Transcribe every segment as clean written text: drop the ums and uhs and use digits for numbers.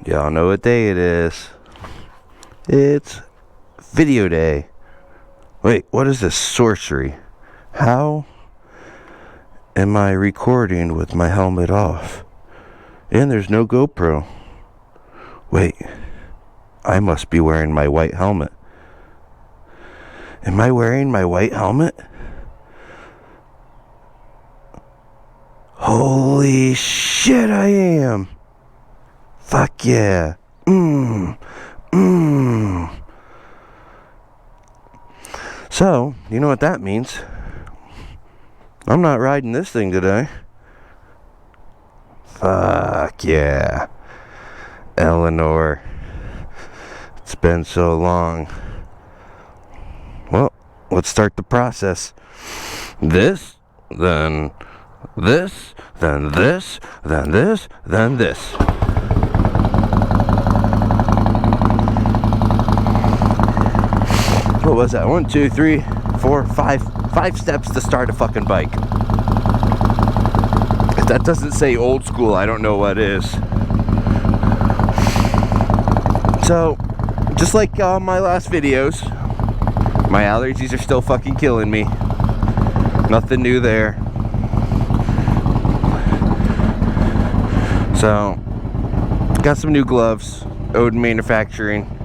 Y'all know what day it is. It's video day. Wait, what is this sorcery? How am I recording with my helmet off? And there's no GoPro. Wait, I must be wearing my white helmet. Am I wearing my white helmet? Holy shit, I am. Fuck yeah. So, you know what that means? I'm not riding this thing today. Fuck yeah. Eleanor. It's been so long. Well, let's start the process. This, then this, then this, then this, then this. What was that? 1, 2, 3, 4, 5 steps to start a fucking bike. If that doesn't say old school, I don't know what is. So, just like my last videos, my allergies are still fucking killing me. Nothing new there. So, got some new gloves, Odin Manufacturing.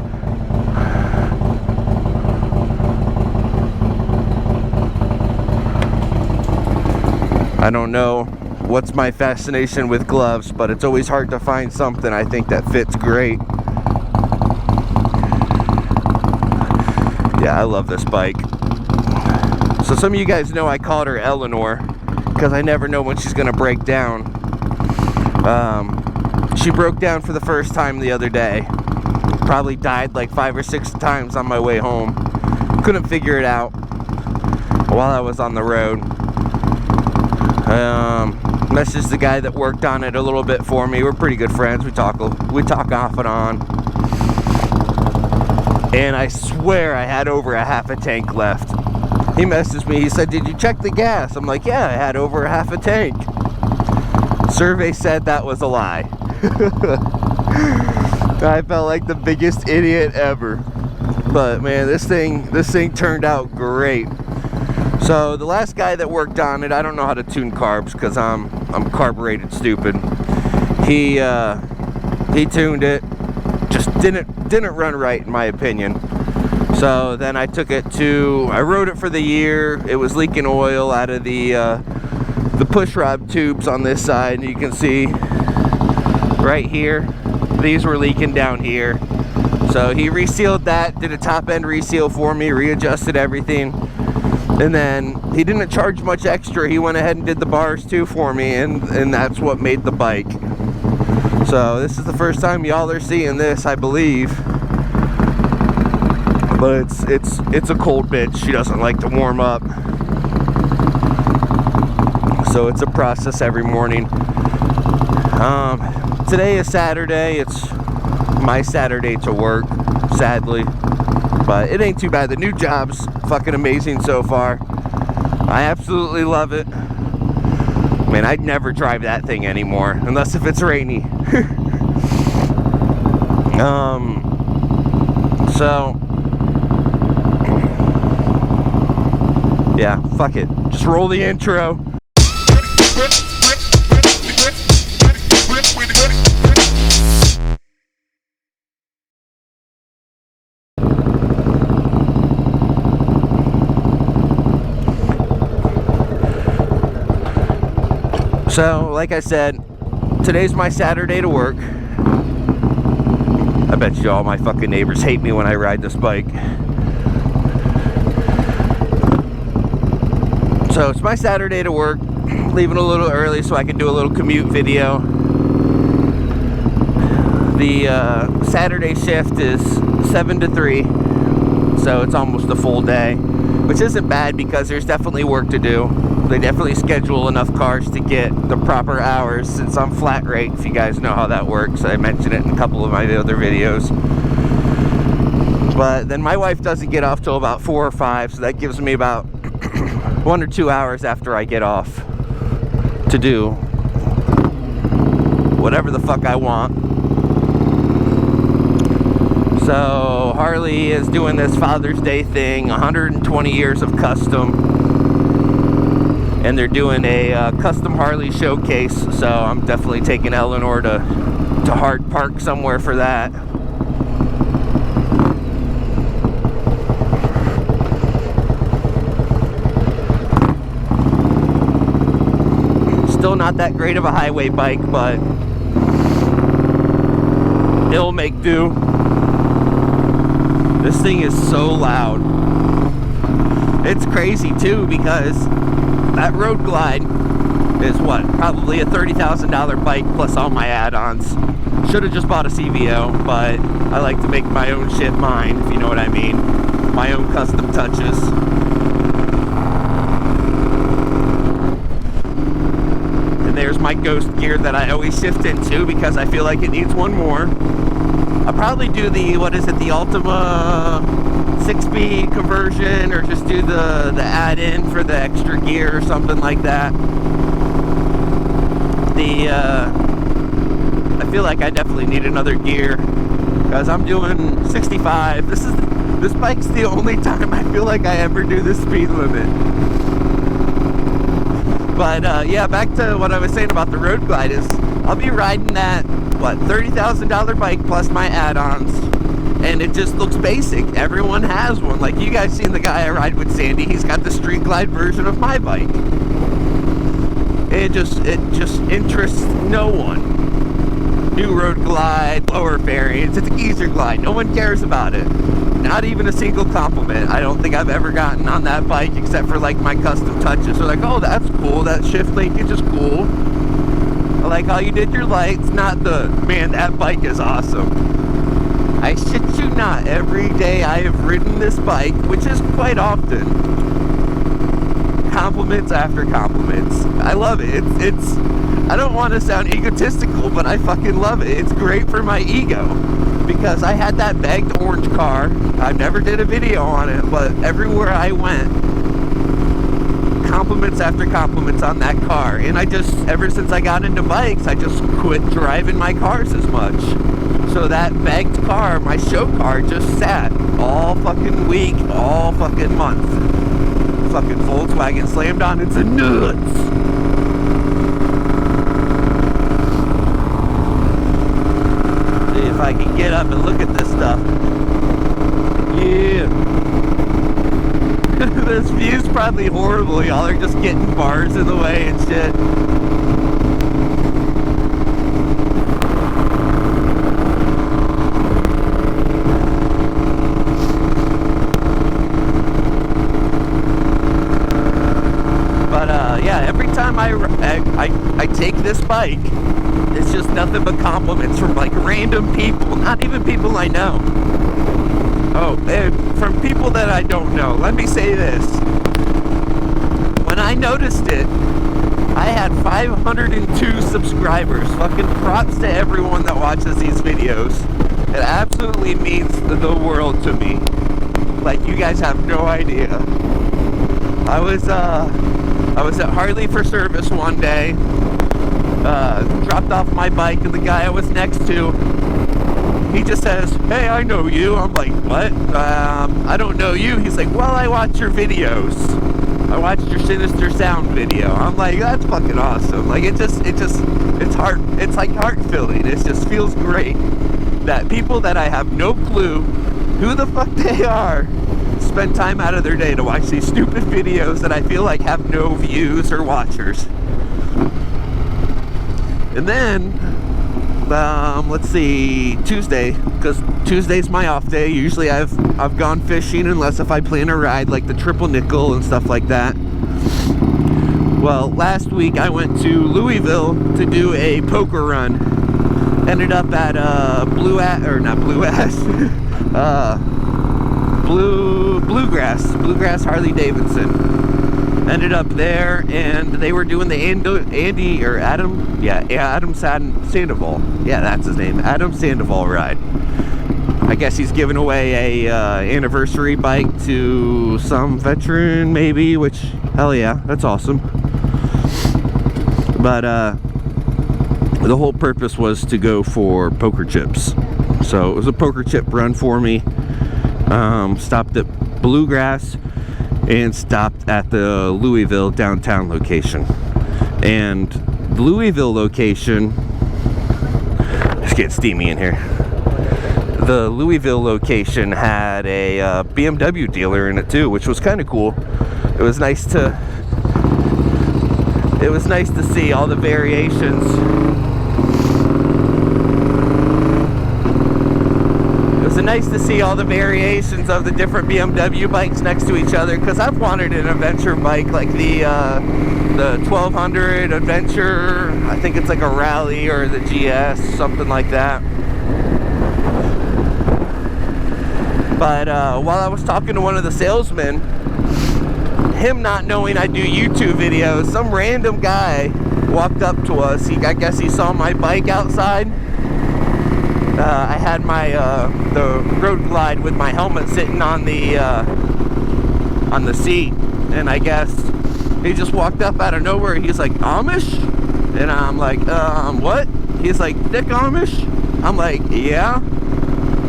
I don't know what's my fascination with gloves, but it's always hard to find something I think that fits great. Yeah, I love this bike. So some of you guys know I called her Eleanor because I never know when she's gonna break down. She broke down for the first time the other day. Probably died like 5 or 6 times on my way home. Couldn't figure it out while I was on the road. Messaged the guy that worked on it a little bit for me. We're pretty good friends. We talk off and on. And I swear I had over a half a tank left. He messaged me. He said, "Did you check the gas?" I'm like, "Yeah, I had over a half a tank." Survey said that was a lie. I felt like the biggest idiot ever. But man, this thing turned out great. So the last guy that worked on it, I don't know how to tune carbs because I'm carbureted stupid. He tuned it, just didn't run right in my opinion. So then I took it I rode it for the year. It was leaking oil out of the push rod tubes on this side, and you can see right here, these were leaking down here. So he resealed that, did a top end reseal for me, readjusted everything. And then he didn't charge much extra. He went ahead and did the bars too for me, and that's what made the bike. So this is the first time y'all are seeing this, I believe. But it's a cold bitch. She doesn't like to warm up. So it's a process every morning. Today is Saturday. It's my Saturday to work, sadly. But it ain't too bad. The new job's fucking amazing so far. I absolutely love it. Man, I'd never drive that thing anymore, unless if it's rainy. So yeah, fuck it. Just roll the intro. So, like I said, today's my Saturday to work. I bet you all my fucking neighbors hate me when I ride this bike. So, it's my Saturday to work. Leaving a little early so I can do a little commute video. The Saturday shift is 7 to 3. So, it's almost a full day. Which isn't bad because there's definitely work to do. They definitely schedule enough cars to get the proper hours since I'm flat rate, if you guys know how that works. I mentioned it in a couple of my other videos. But then my wife doesn't get off till about 4 or 5, so that gives me about 1 or 2 hours after I get off to do whatever the fuck I want. So Harley is doing this Father's Day thing, 120 years of custom. And they're doing a custom Harley showcase, so I'm definitely taking Eleanor to Hard Park somewhere for that. Still not that great of a highway bike, but it'll make do. This thing is so loud. It's crazy too, because that Road Glide is what? Probably a $30,000 bike plus all my add-ons. Should have just bought a CVO, but I like to make my own shit mine, if you know what I mean. My own custom touches. And there's my ghost gear that I always shift into because I feel like it needs one more. I'll probably do the, what is it, the Ultima 6-speed conversion, or just do the add-in for the extra gear or something like that. I feel like I definitely need another gear because I'm doing 65. This bike's the only time I feel like I ever do the speed limit. But yeah, back to what I was saying about the Road Glide is I'll be riding that, what, $30,000 bike plus my add-ons, and it just looks basic. Everyone has one. Like, you guys seen the guy I ride with, Sandy. He's got the Street Glide version of my bike. It just interests no one. New Road Glide, lower variants, it's a geezer glide. No one cares about it. Not even a single compliment. I don't think I've ever gotten on that bike except for like my custom touches. They're like, oh, that's cool. That shift linkage is cool. I like how you did your lights. Not the, man, that bike is awesome. I shit you not. Every day I have ridden this bike, which is quite often, compliments after compliments. I love it. It's I don't want to sound egotistical, but I fucking love it. It's great for my ego because I had that bagged orange car. I never did a video on it, but everywhere I went, compliments after compliments on that car. And I just, ever since I got into bikes, I just quit driving my cars as much. So that bagged car, my show car, just sat all fucking week, all fucking month. Fucking Volkswagen slammed on into nuts. See if I can get up and look at this stuff. Yeah. This view's probably horrible. Y'all are just getting bars in the way and shit. Yeah, every time I take this bike, it's just nothing but compliments from like random people, not even people I know. Oh, and from people that I don't know. Let me say this. When I noticed it, I had 502 subscribers. Fucking props to everyone that watches these videos. It absolutely means the world to me. Like, you guys have no idea. I was at Harley for service one day, dropped off my bike, and the guy I was next to, he just says, hey, I know you. I'm like, what? I don't know you. He's like, well, I watch your videos. I watched your Sinister Sound video. I'm like, that's fucking awesome. Like, it's like heart-filling. It just feels great that people that I have no clue who the fuck they are spend time out of their day to watch these stupid videos that I feel like have no views or watchers. And then, let's see, Tuesday, because Tuesday's my off day. Usually I've gone fishing unless if I plan a ride like the Triple Nickel and stuff like that. Well, last week I went to Louisville to do a poker run. Ended up at Bluegrass Harley Davidson. Ended up there, and they were doing the Adam Sandoval. Yeah, that's his name, Adam Sandoval ride. I guess he's giving away a anniversary bike to some veteran, maybe. Which, hell yeah, that's awesome. But the whole purpose was to go for poker chips. So it was a poker chip run for me. Stopped at Bluegrass and stopped at the Louisville downtown location. And the Louisville location, it's getting steamy in here. The Louisville location had a BMW dealer in it too, which was kind of cool. It was nice to see all the variations. Nice to see all the variations of the different BMW bikes next to each other, because I've wanted an adventure bike like the 1200 Adventure. I think it's like a Rally or the GS, something like that. But while I was talking to one of the salesmen, him not knowing I do YouTube videos, some random guy walked up to us. I guess he saw my bike outside. I had my the Road Glide with my helmet sitting on the seat, and I guess he just walked up out of nowhere. He's like, Amish? And I'm like, what? He's like, thick Amish? I'm like, yeah.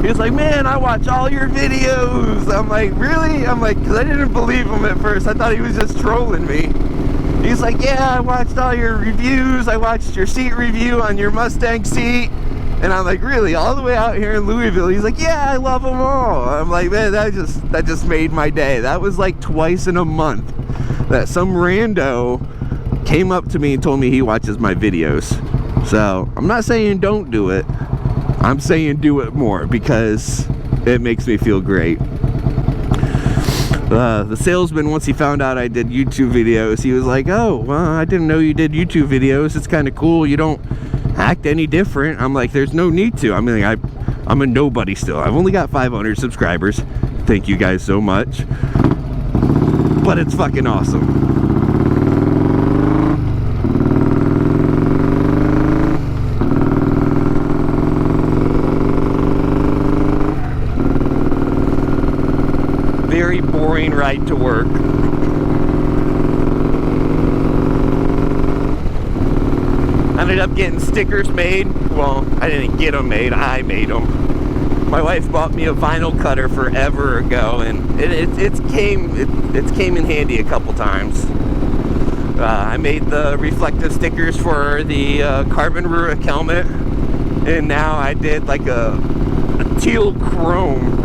He's like, man, I watch all your videos. I'm like, really? I'm like, because I didn't believe him at first. I thought he was just trolling me. He's like, yeah, I watched all your reviews. I watched your seat review on your Mustang seat. And I'm like, really? All the way out here in Louisville? He's like, yeah, I love them all. I'm like, man, that just made my day. That was like twice in a month that some rando came up to me and told me he watches my videos. So I'm not saying don't do it. I'm saying do it more, because it makes me feel great. The salesman, once he found out I did YouTube videos, he was like, oh, well, I didn't know you did YouTube videos. It's kind of cool. You don't act any different. I'm like, there's no need to. I mean, I'm a nobody still. I've only got 500 subscribers. Thank you guys so much. But it's fucking awesome. Very boring ride to work. Ended up getting stickers made. Well, I didn't get them made, I made them. My wife bought me a vinyl cutter forever ago, and it came in handy a couple times. I made the reflective stickers for the carbon Rurik helmet, and now I did like a teal chrome.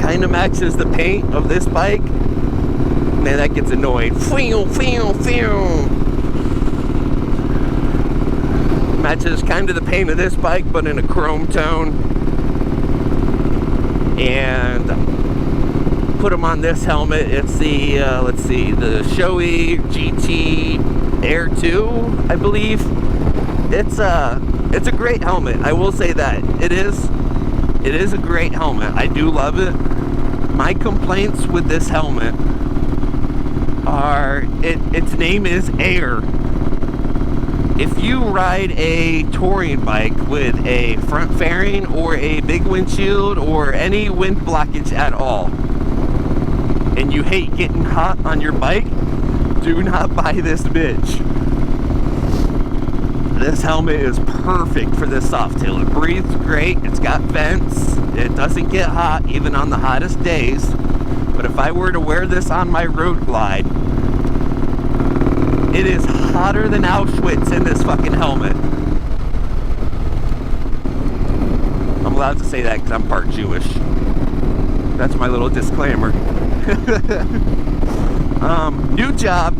Kind of matches the paint of this bike. Man, that gets annoying. Matches kind of the paint of this bike, but in a chrome tone. And put them on this helmet. It's the let's see, the Shoei GT Air 2, I believe. It's a great helmet. I will say that it is a great helmet. I do love it. My complaints with this helmet are its name is Air. If you ride a touring bike with a front fairing or a big windshield or any wind blockage at all, and you hate getting hot on your bike, do not buy this bitch. This helmet is perfect for this softail. It breathes great, it's got vents, it doesn't get hot even on the hottest days. But if I were to wear this on my Road Glide, it is hotter than Auschwitz in this fucking helmet. I'm allowed to say that because I'm part Jewish. That's my little disclaimer. New job.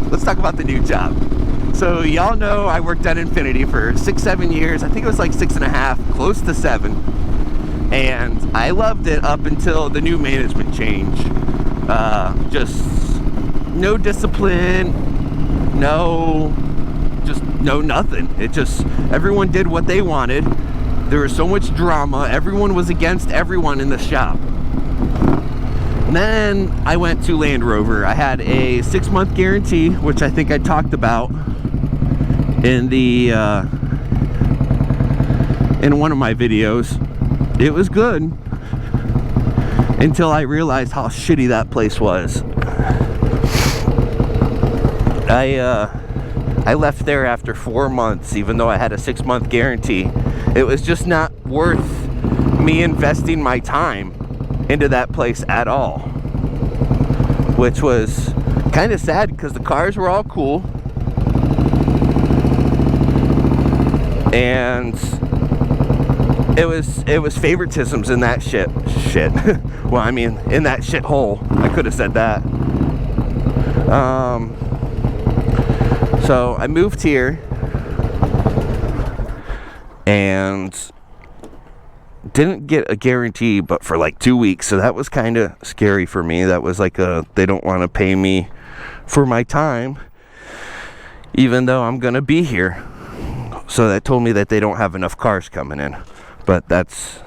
Let's talk about the new job. So y'all know I worked at Infinity for 6-7 years. I think it was like 6.5, close to 7. And I loved it up until the new management change. Just no discipline, no nothing. It just, everyone did what they wanted. There was so much drama. Everyone was against everyone in the shop. And then I went to Land Rover. I had a 6-month guarantee, which I think I talked about in the in one of my videos. It was good until I realized how shitty that place was. I left there after 4 months, even though I had a 6-month guarantee. It was just not worth me investing my time into that place at all, which was kind of sad because the cars were all cool, and it was favoritisms in that shit. Well, I mean, in that shithole. I could have said that. So I moved here and didn't get a guarantee but for like 2 weeks, so that was kind of scary for me. That was like they don't want to pay me for my time even though I'm gonna be here. So that told me that they don't have enough cars coming in, but that's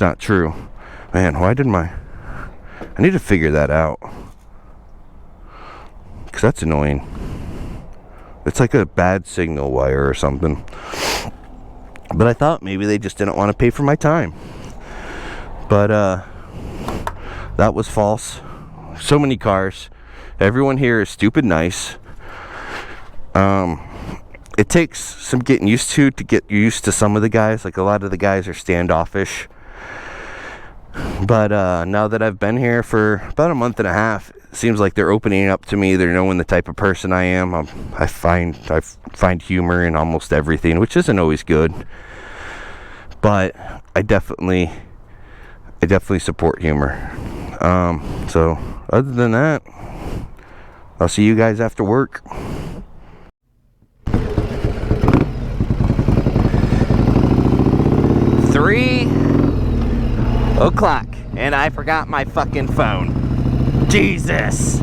not true. Man, why did I need to figure that out, because that's annoying. It's like a bad signal wire or something. But I thought maybe they just didn't want to pay for my time. But that was false. So many cars. Everyone here is stupid nice. It takes some getting used to get used to some of the guys. Like, a lot of the guys are standoffish. But now that I've been here for about a month and a half, it seems like they're opening up to me. They're knowing the type of person I am. I find humor in almost everything, which isn't always good. But I definitely support humor. So other than that, I'll see you guys after work. 3 o'clock, and I forgot my fucking phone. Jesus.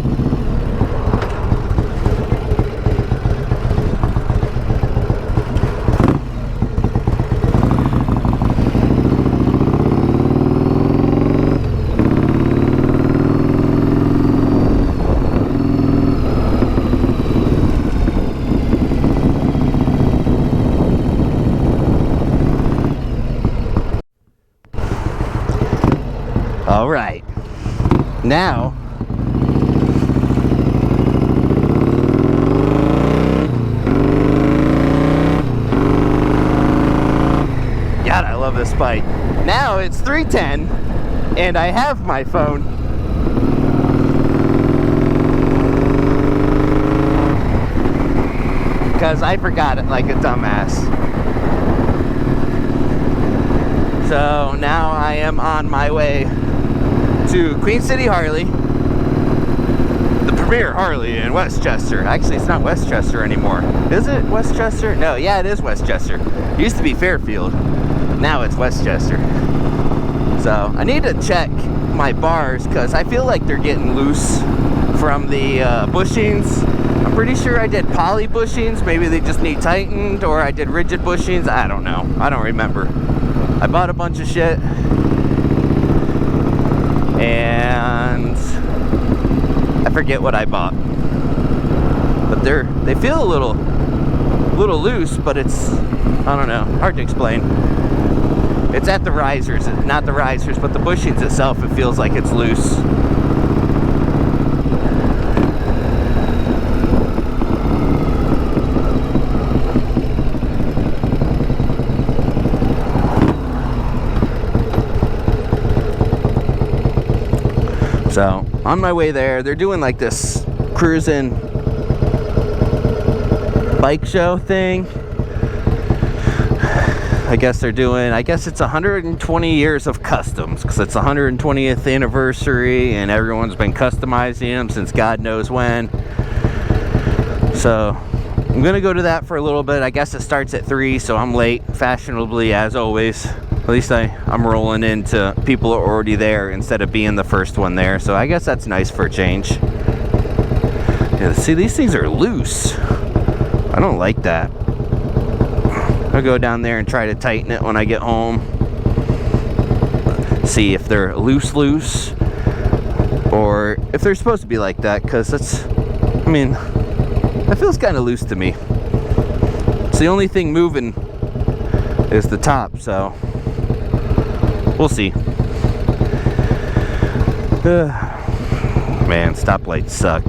All right, now God, I love this bike. Now it's 3:10 and I have my phone. Because I forgot it like a dumbass. So now I am on my way to Queen City Harley, the premier Harley in Westchester. Actually, it's not Westchester anymore. Is it Westchester? No, yeah, it is Westchester. It used to be Fairfield. Now it's Westchester. So I need to check my bars because I feel like they're getting loose from the bushings. I'm pretty sure I did poly bushings. Maybe they just need tightened, or I did rigid bushings. I don't know. I don't remember. I bought a bunch of shit, and I forget what I bought. But they feel a little loose, but it's, I don't know, hard to explain. It's at the risers, not the risers, but the bushings itself, it feels like it's loose. So, on my way there, they're doing like this cruising bike show thing. I guess it's 120 years of customs, because it's the 120th anniversary and everyone's been customizing them since God knows when. So, I'm gonna go to that for a little bit. I guess it starts at 3, so I'm late, fashionably as always. At least I'm rolling into people who are already there instead of being the first one there. So I guess that's nice for a change. Yeah, see, these things are loose. I don't like that. I'll go down there and try to tighten it when I get home. See if they're loose, or if they're supposed to be like that, because that feels kind of loose to me. It's the only thing moving is the top, so we'll see. Man, stoplights suck.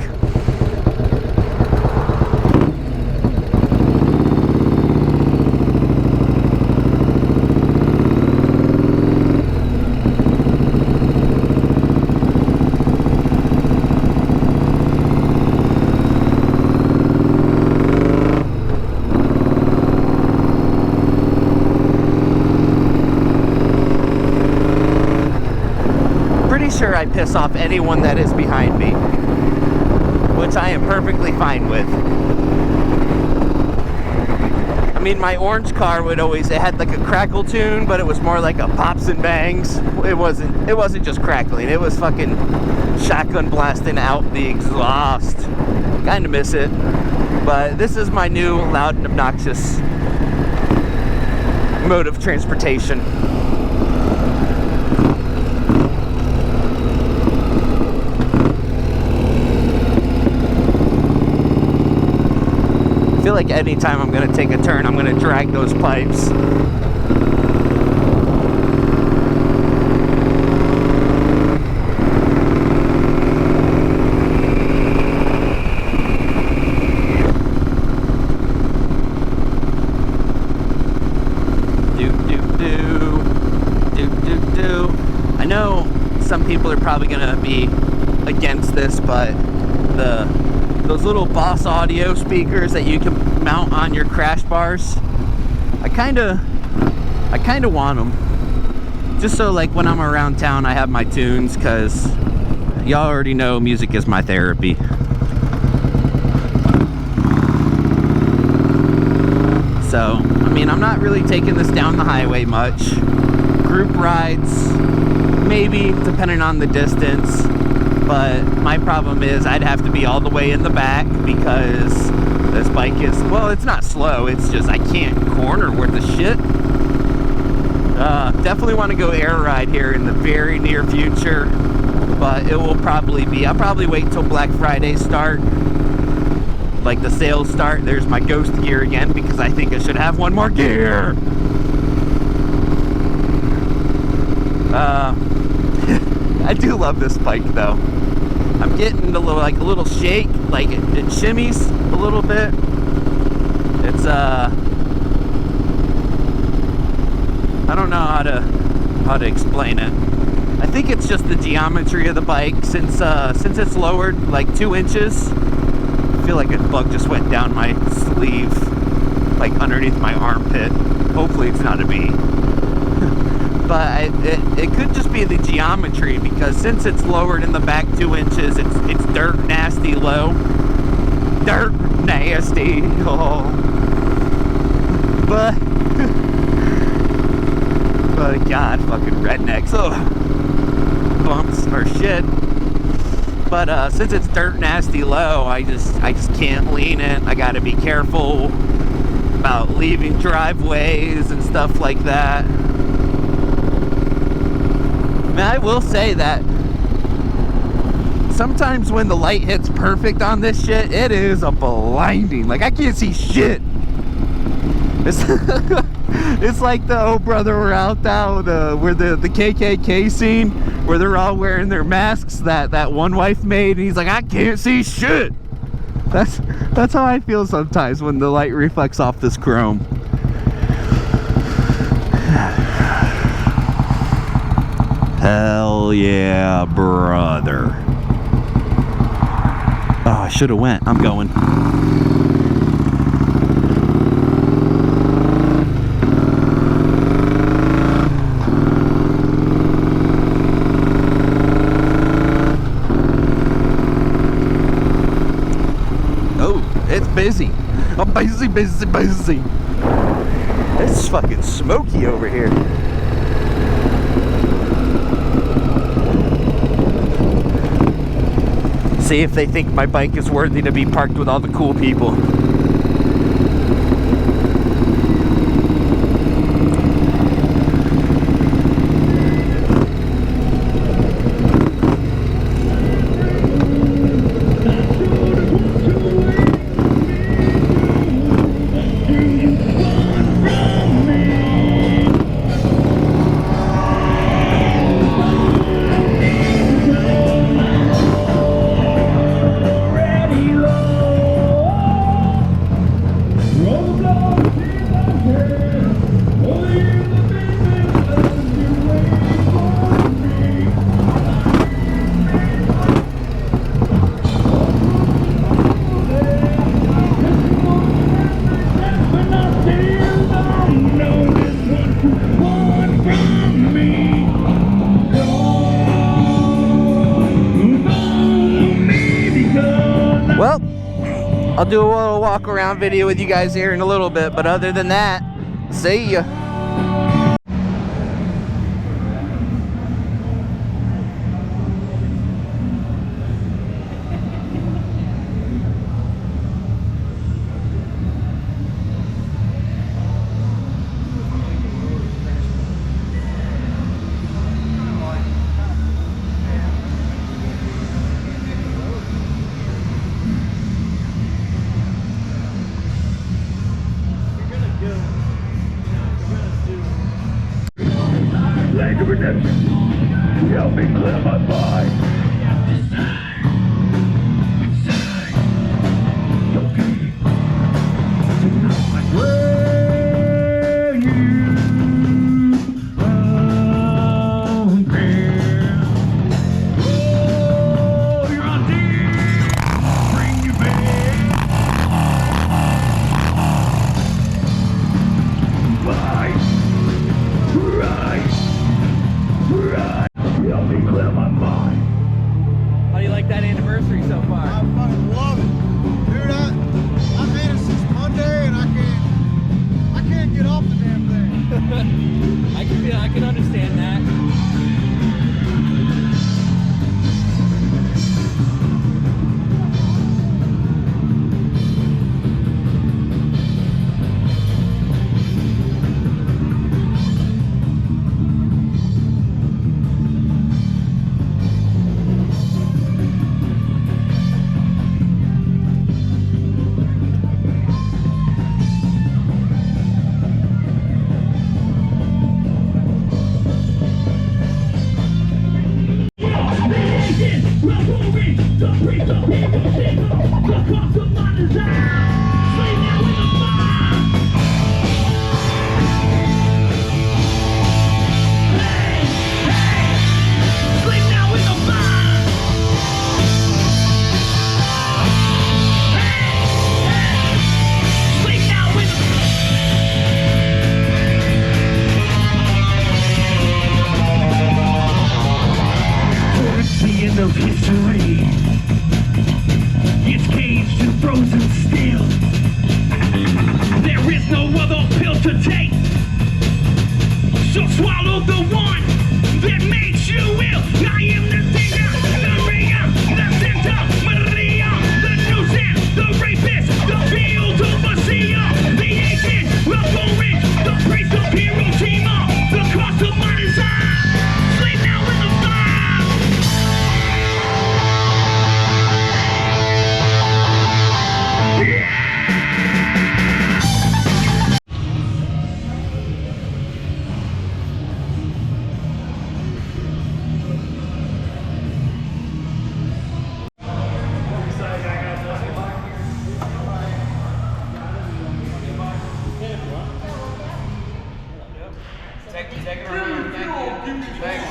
sure I piss off anyone that is behind me, which I am perfectly fine with. I mean, my orange car would always, it had like a crackle tune, but it was more like a pops and bangs. It wasn't just crackling, it was fucking shotgun blasting out the exhaust. Kinda miss it. But this is my new loud and obnoxious mode of transportation. I feel like anytime I'm gonna take a turn, I'm gonna drag those pipes. I know some people are probably gonna be against this, but those little Boss Audio speakers that you can mount on your crash bars, I kinda want them, just so like when I'm around town I have my tunes, cause y'all already know music is my therapy. So I mean, I'm not really taking this down the highway much. Group rides, maybe, depending on the distance, but my problem is I'd have to be all the way in the back because this bike is, well, it's not slow, it's just I can't corner worth a shit. Definitely want to go air ride here in the very near future, but it will probably be, I'll probably wait till Black Friday start, like the sales start. There's my ghost gear again because I think I should have one more gear. I do love this bike though. I'm getting a little shake, like it shimmies a little bit. It's I don't know how to explain it. I think it's just the geometry of the bike since it's lowered like 2 inches. I feel like a bug just went down my sleeve, like underneath my armpit. Hopefully it's not a bee. But it could just be the geometry, because since it's lowered in the back 2 inches, it's dirt nasty low. Dirt nasty. Oh. But God, fucking rednecks. Oh. Bumps or shit. But since it's dirt nasty low, I just can't lean it. I gotta be careful about leaving driveways and stuff like that. Man, I will say that sometimes when the light hits perfect on this shit, it is a blinding. Like, I can't see shit. It's like the Oh Brother We're Out Thou, where the KKK scene, where they're all wearing their masks that one wife made, and he's like, I can't see shit. That's how I feel sometimes when the light reflects off this chrome. Hell yeah, brother. Oh, I should have went. I'm going. Oh, it's busy. I'm busy. It's fucking smoky over here. See if they think my bike is worthy to be parked with all the cool people. I'll do a little walk around video with you guys here in a little bit, but other than that, see ya. Help me clear my mind. How do you like that anniversary so far? I fucking love it. Dude, I made it since Monday and I can't get off the damn thing. I can understand that. Of history, it's caged and frozen still. There is no other pill to take, so swallow the one that makes you ill. I am the singer, the ringer, the center, Maria, the nuisance, the rapist, the field overseer, the agent, the poet, the priest of Hiroshima, the cost of my desire. Sleep now in the fire. Take it around. Thank you. Thank you.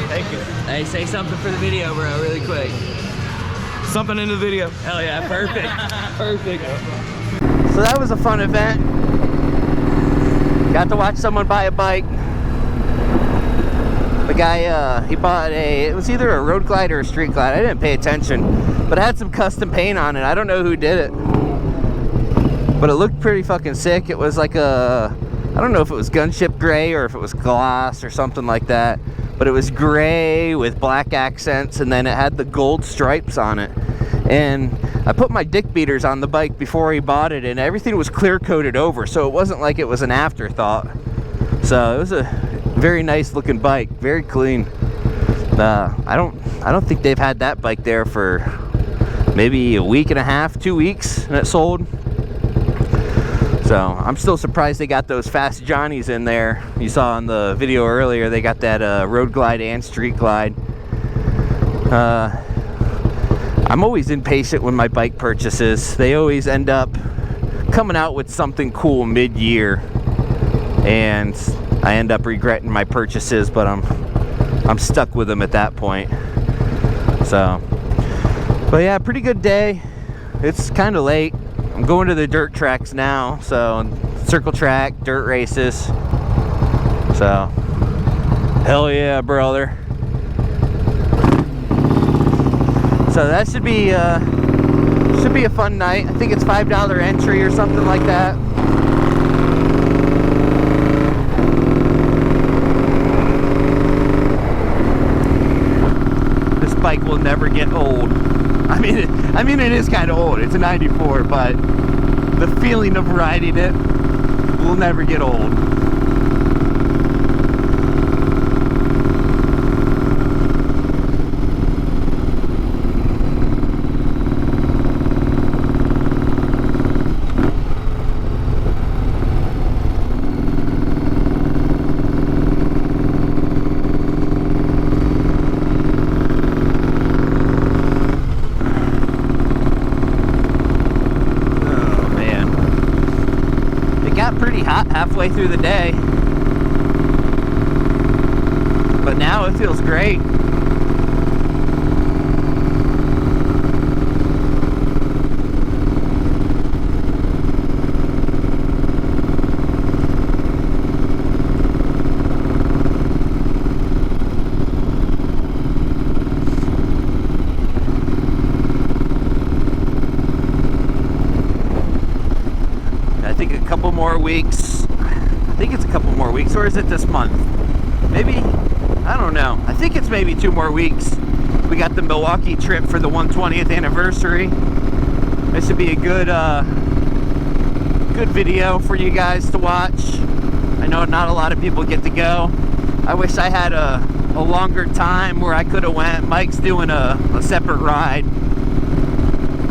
Thank you. Hey, say something for the video, bro, really quick. Something in the video. Hell yeah, perfect. Perfect. So that was a fun event. Got to watch someone buy a bike. The guy, he bought it was either a road glide or a street glide. I didn't pay attention, but it had some custom paint on it. I don't know who did it, but it looked pretty fucking sick. It was like I don't know if it was gunship gray or if it was gloss or something like that, but it was gray with black accents, and then it had the gold stripes on it. And I put my dick beaters on the bike before he bought it, and everything was clear coated over, so it wasn't like it was an afterthought. So it was a very nice looking bike, very clean. I don't think they've had that bike there for maybe a week and a half, 2 weeks, and it sold. So I'm still surprised they got those Fast Johnnies in there. You saw in the video earlier, they got that road glide and street glide. I'm always impatient with my bike purchases. They always end up coming out with something cool mid-year, and I end up regretting my purchases, but I'm stuck with them at that point. So, but yeah, pretty good day. It's kind of late. I'm going to the dirt tracks now, so circle track, dirt races. So, hell yeah, brother. So that should be a fun night. I think it's $5 entry or something like that. This bike will never get old. I mean it is kind of old. It's a 94, but the feeling of riding it will never get old. Pretty hot halfway through the day, but now it feels great. Weeks. I think it's a couple more weeks, or is it this month? Maybe, I don't know. I think it's maybe 2 more weeks. We got the Milwaukee trip for the 120th anniversary. This should be a good video for you guys to watch. I know not a lot of people get to go. I wish I had a longer time where I could have went. Mike's doing a separate ride.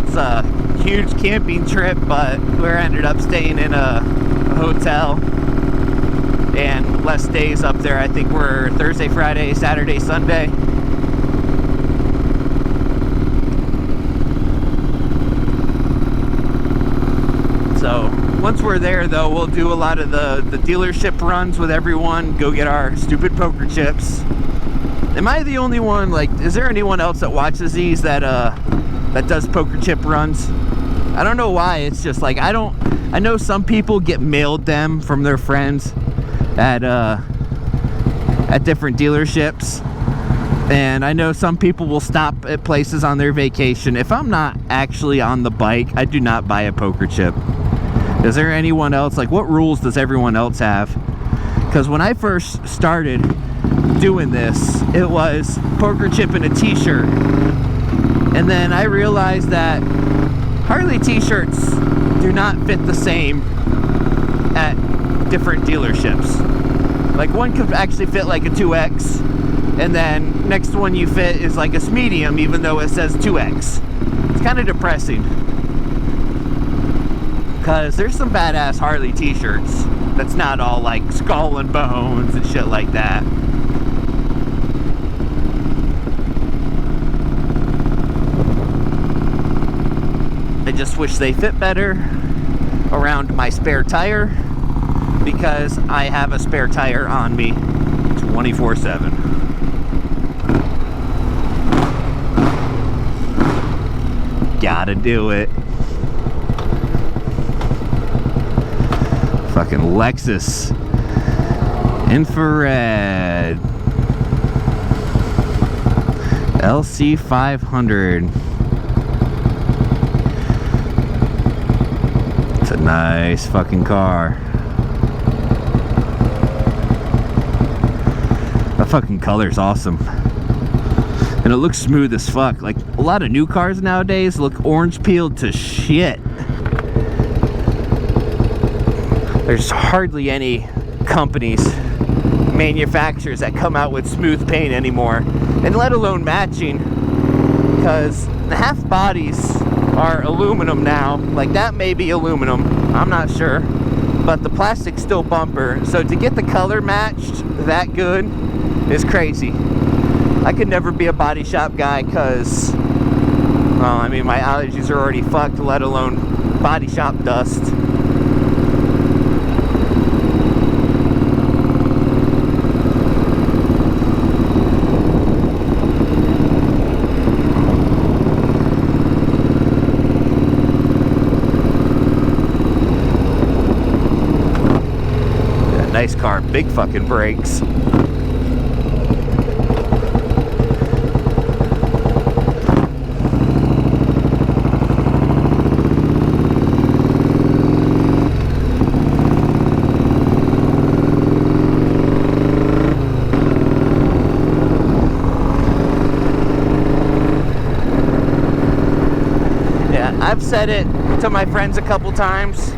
It's a huge camping trip, but we ended up staying in a hotel and less days up there. I think we're Thursday, Friday, Saturday, Sunday. So once we're there though, we'll do a lot of the dealership runs with everyone, go get our stupid poker chips. Am I the only one, like, is there anyone else that watches these that does poker chip runs? I don't know why. It's just like I know some people get mailed them from their friends at different dealerships, and I know some people will stop at places on their vacation. If I'm not actually on the bike, I do not buy a poker chip. Is there anyone else? Like, what rules does everyone else have? Because when I first started doing this, it was poker chip and a t-shirt, and then I realized that Harley t-shirts do not fit the same at different dealerships. Like, one could actually fit like a 2X, and then next one you fit is like a medium, even though it says 2X. It's kind of depressing, because there's some badass Harley t-shirts that's not all like skull and bones and shit like that. I just wish they fit better around my spare tire, because I have a spare tire on me 24/7. Gotta do it. Fucking Lexus infrared LC 500. It's a nice fucking car. That fucking color's awesome. And it looks smooth as fuck. Like, a lot of new cars nowadays look orange peeled to shit. There's hardly any companies, manufacturers that come out with smooth paint anymore, and let alone matching, because the half bodies are aluminum now. Like, that may be aluminum, I'm not sure, but the plastic's still bumper, so to get the color matched that good is crazy. I could never be a body shop guy because, well, I mean, my allergies are already fucked, let alone body shop dust. Yeah, nice car, big fucking brakes. I've said it to my friends a couple times,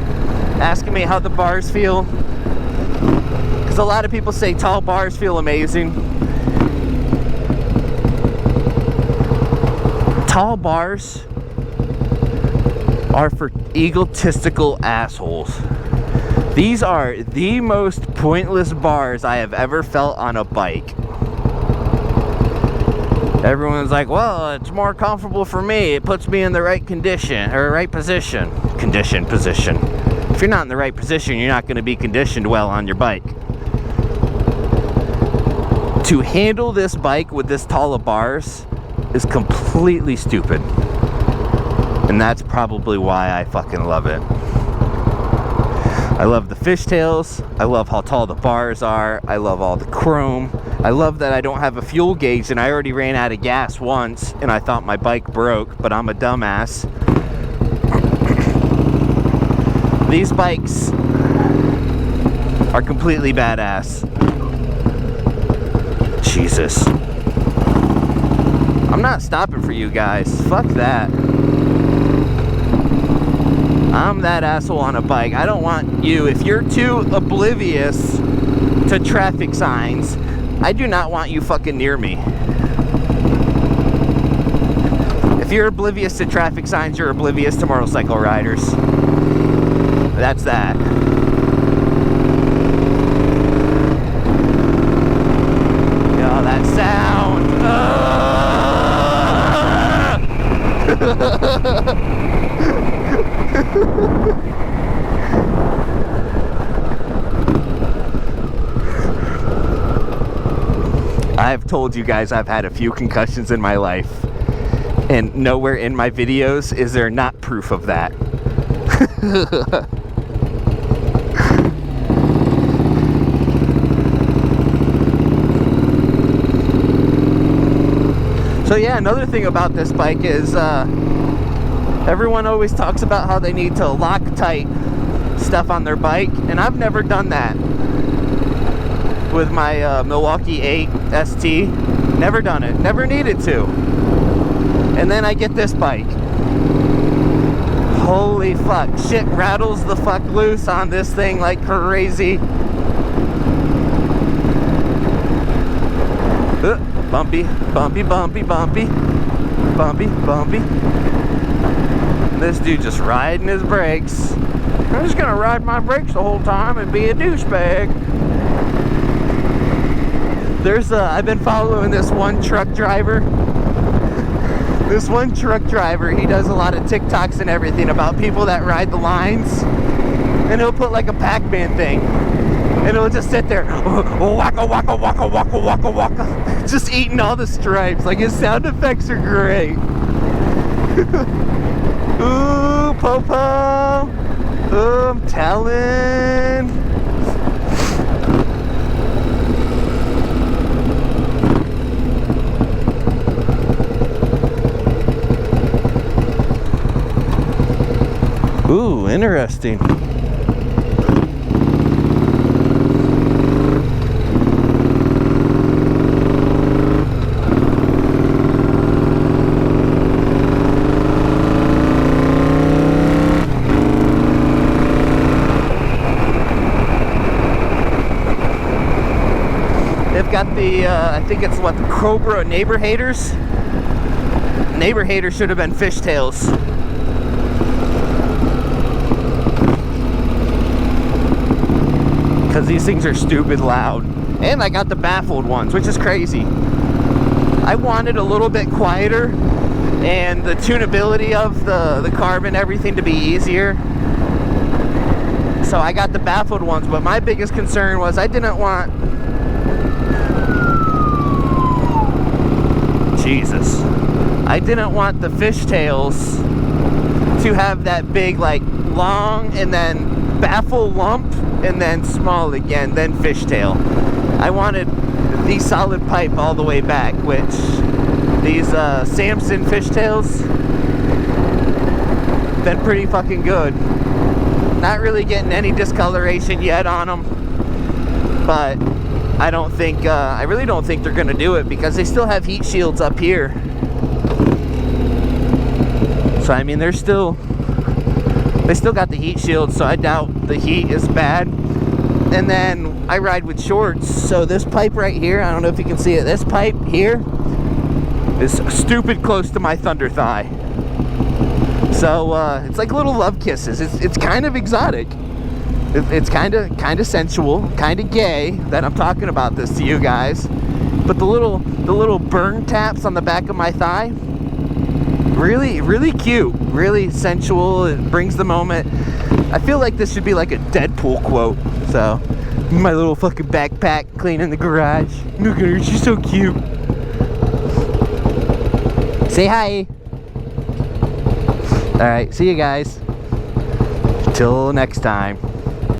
asking me how the bars feel. Because a lot of people say tall bars feel amazing. Tall bars are for egotistical assholes. These are the most pointless bars I have ever felt on a bike. Everyone's like, well, it's more comfortable for me. It puts me in the right condition, or right position. Position. If you're not in the right position, you're not going to be conditioned well on your bike. To handle this bike with this tall of bars is completely stupid. And that's probably why I fucking love it. I love the fishtails. I love how tall the bars are. I love all the chrome. I love that I don't have a fuel gauge and I already ran out of gas once and I thought my bike broke, but I'm a dumbass. These bikes are completely badass. Jesus. I'm not stopping for you guys. Fuck that. I'm that asshole on a bike. I don't want you, if you're too oblivious to traffic signs, I do not want you fucking near me. If you're oblivious to traffic signs, you're oblivious to motorcycle riders. That's that. Oh, that sound. I've told you guys I've had a few concussions in my life, and nowhere in my videos is there not proof of that. So yeah, another thing about this bike is everyone always talks about how they need to Loctite stuff on their bike, and I've never done that with my Milwaukee 8 ST. Never done it, never needed to. And then I get this bike. Holy fuck, shit rattles the fuck loose on this thing like crazy. Bumpy, bumpy, bumpy, bumpy, bumpy, bumpy. This dude just riding his brakes. I'm just gonna ride my brakes the whole time and be a douchebag. I've been following this one truck driver. This one truck driver, he does a lot of TikToks and everything about people that ride the lines. And he'll put like a Pac-Man thing. And he'll just sit there, waka, waka, waka, waka, waka, waka. Just eating all the stripes. Like, his sound effects are great. Ooh, po-po. Ooh, I'm telling. Ooh, interesting. They've got the, I think it's what, the Cobra Neighbor Haters? Neighbor Haters should have been fishtails. Because these things are stupid loud. And I got the baffled ones, which is crazy. I wanted a little bit quieter and the tunability of the carb and everything to be easier. So I got the baffled ones, but my biggest concern was I didn't want... Jesus. I didn't want the fishtails to have that big, like, long and then baffle lump and then small again, then fishtail. I wanted the solid pipe all the way back, which these Samson fishtails been pretty fucking good. Not really getting any discoloration yet on them, but I really don't think they're gonna do it because they still have heat shields up here. So I mean, they still got the heat shield, so I doubt the heat is bad. And then I ride with shorts, so this pipe right here, I don't know if you can see it, this pipe here is stupid close to my thunder thigh. So it's like little love kisses. It's kind of exotic. It's kind of sensual, kind of gay that I'm talking about this to you guys. But the little burn taps on the back of my thigh, really cute, really sensual. It brings the moment. I feel like this should be like a Deadpool quote. So my little fucking backpack cleaning the garage. Look at her, she's so cute. Say hi. All right, see you guys. Till next time.